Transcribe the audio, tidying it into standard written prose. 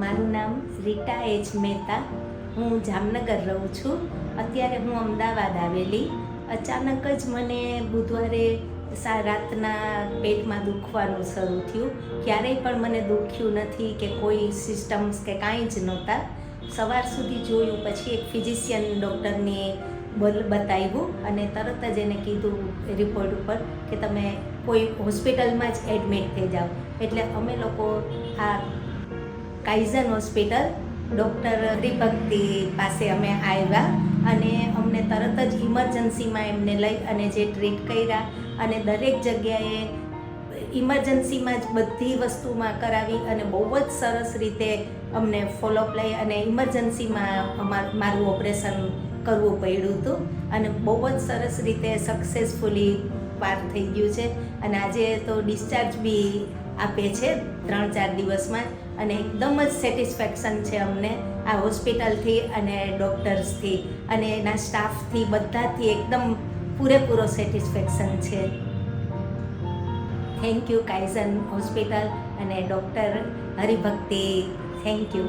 મારું નામ રીટા એચ મહેતા. હું જામનગર રહું છું. અત્યારે હું અમદાવાદ આવેલી. અચાનક જ મને બુધવારે રાતના પેટમાં દુખવાનું શરૂ થયું. ક્યારેય પણ મને દુખ્યું નથી કે કોઈ સિસ્ટમ્સ કે કાંઈ જ નહોતા. સવાર સુધી જોયું, પછી એક ફિઝિશિયન ડૉક્ટરને બતાવ્યું અને તરત જ એને કીધું રિપોર્ટ ઉપર કે તમે કોઈ હોસ્પિટલમાં જ એડમિટ થઈ જાઓ. એટલે અમે લોકો આ કાઇઝન હોસ્પિટલ ડૉક્ટર હરિભક્તિ પાસે અમે આવ્યા અને અમને તરત જ ઇમરજન્સીમાં એમને લઈ અને જે ટ્રીટ કર્યા અને દરેક જગ્યાએ ઇમરજન્સીમાં જ બધી વસ્તુમાં કરાવી અને બહુ જ સરસ રીતે અમને ફોલોઅપ લઈ અને ઇમરજન્સીમાં મારું ઓપરેશન કરવું પડ્યું હતું અને બહુ જ સરસ રીતે સક્સેસફુલી પાર થઈ ગયું છે અને આજે તો ડિસ્ચાર્જ બી આપે છે 3-4 દિવસમાં અને એકદમ જ સેટિસ્ફેક્શન છે અમને આ હોસ્પિટલથી અને ડૉક્ટર્સથી અને એના સ્ટાફથી, બધાથી એકદમ પૂરેપૂરો સેટિસ્ફેક્શન છે. થેન્ક યુ કાઇઝન હોસ્પિટલ અને ડૉક્ટર હરિભક્તિ. Thank you.